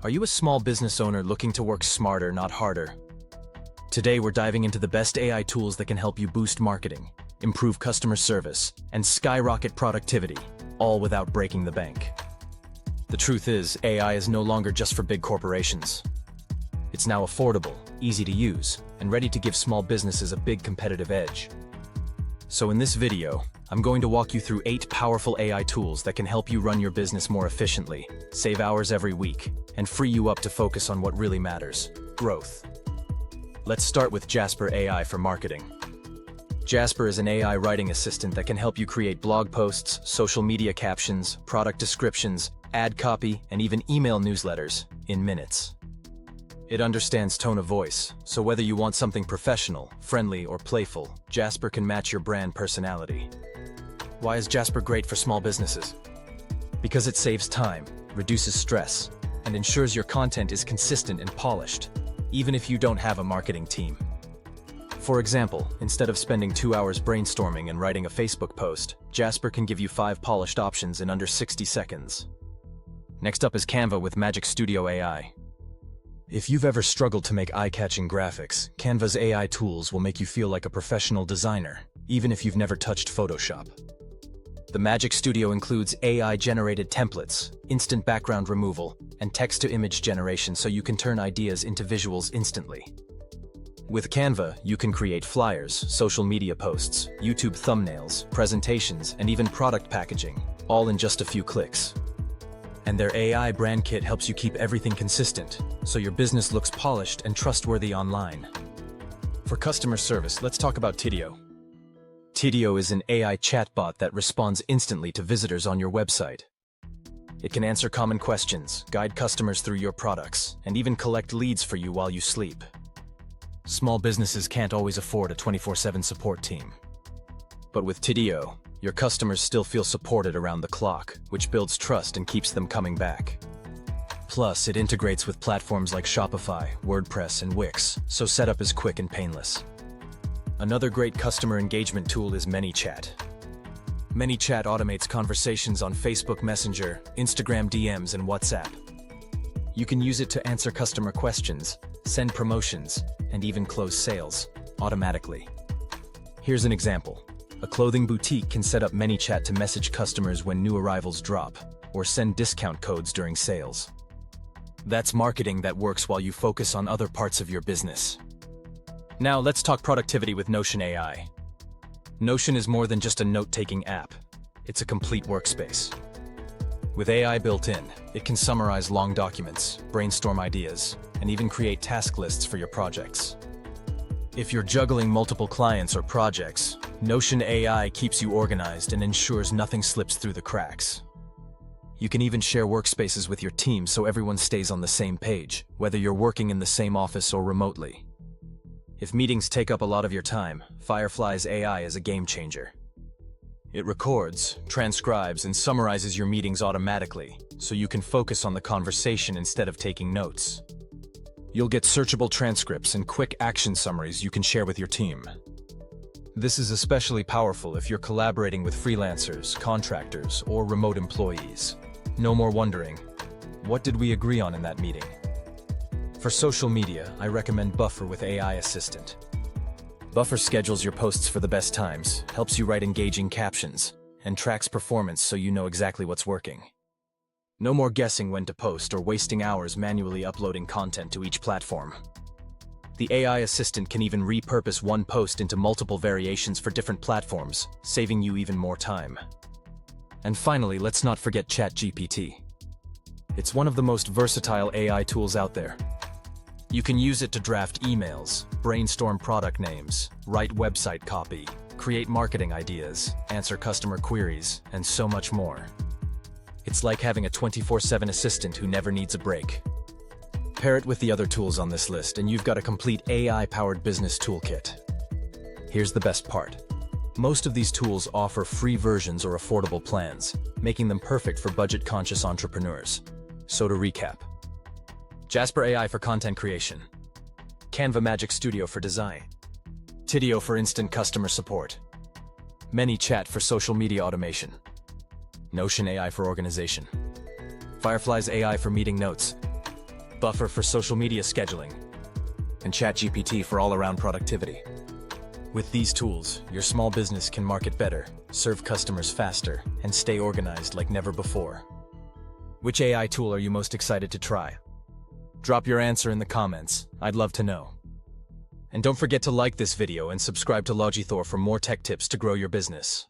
Are you a small business owner looking to work smarter, not harder? Today we're diving into the best AI tools that can help you boost marketing, improve customer service, and skyrocket productivity, all without breaking the bank. The truth is, AI is no longer just for big corporations. It's now affordable, easy to use, and ready to give small businesses a big competitive edge. So in this video, I'm going to walk you through 8 powerful AI tools that can help you run your business more efficiently, save hours every week, and free you up to focus on what really matters: growth. Let's start with Jasper AI for marketing. Jasper is an AI writing assistant that can help you create blog posts, social media captions, product descriptions, ad copy, and even email newsletters in minutes. It understands tone of voice, so whether you want something professional, friendly, or playful, Jasper can match your brand personality. Why is Jasper great for small businesses? Because it saves time, reduces stress, and ensures your content is consistent and polished, even if you don't have a marketing team. For example, instead of spending 2 hours brainstorming and writing a Facebook post, Jasper can give you 5 polished options in under 60 seconds. Next up is Canva with Magic Studio AI. If you've ever struggled to make eye-catching graphics, Canva's AI tools will make you feel like a professional designer, even if you've never touched Photoshop. The Magic Studio includes AI-generated templates, instant background removal, and text-to-image generation so you can turn ideas into visuals instantly. With Canva, you can create flyers, social media posts, YouTube thumbnails, presentations, and even product packaging, all in just a few clicks. And their AI brand kit helps you keep everything consistent, so your business looks polished and trustworthy online. For customer service, let's talk about Tidio. Tidio is an AI chatbot that responds instantly to visitors on your website. It can answer common questions, guide customers through your products, and even collect leads for you while you sleep. Small businesses can't always afford a 24/7 support team. But with Tidio, your customers still feel supported around the clock, which builds trust and keeps them coming back. Plus, it integrates with platforms like Shopify, WordPress, and Wix, so setup is quick and painless. Another great customer engagement tool is ManyChat. ManyChat automates conversations on Facebook Messenger, Instagram DMs, and WhatsApp. You can use it to answer customer questions, send promotions, and even close sales automatically. Here's an example. A clothing boutique can set up ManyChat to message customers when new arrivals drop, or send discount codes during sales. That's marketing that works while you focus on other parts of your business. Now let's talk productivity with Notion AI. Notion is more than just a note-taking app. It's a complete workspace. With AI built in, it can summarize long documents, brainstorm ideas, and even create task lists for your projects. If you're juggling multiple clients or projects, Notion AI keeps you organized and ensures nothing slips through the cracks. You can even share workspaces with your team so everyone stays on the same page, whether you're working in the same office or remotely. If meetings take up a lot of your time, Fireflies AI is a game changer. It records, transcribes, and summarizes your meetings automatically, so you can focus on the conversation instead of taking notes. You'll get searchable transcripts and quick action summaries you can share with your team. This is especially powerful if you're collaborating with freelancers, contractors, or remote employees. No more wondering, what did we agree on in that meeting? For social media, I recommend Buffer with AI Assistant. Buffer schedules your posts for the best times, helps you write engaging captions, and tracks performance so you know exactly what's working. No more guessing when to post or wasting hours manually uploading content to each platform. The AI assistant can even repurpose one post into multiple variations for different platforms, saving you even more time. And finally, let's not forget ChatGPT. It's one of the most versatile AI tools out there. You can use it to draft emails, brainstorm product names, write website copy, create marketing ideas, answer customer queries, and so much more. It's like having a 24/7 assistant who never needs a break. Pair it with the other tools on this list and you've got a complete AI-powered business toolkit. Here's the best part. Most of these tools offer free versions or affordable plans, making them perfect for budget-conscious entrepreneurs. So to recap, Jasper AI for content creation, Canva Magic Studio for design, Tidio for instant customer support, ManyChat for social media automation, Notion AI for organization, Fireflies AI for meeting notes, Buffer for social media scheduling, and ChatGPT for all-around productivity. With these tools, your small business can market better, serve customers faster, and stay organized like never before. Which AI tool are you most excited to try? Drop your answer in the comments. I'd love to know. And don't forget to like this video and subscribe to Logithor for more tech tips to grow your business.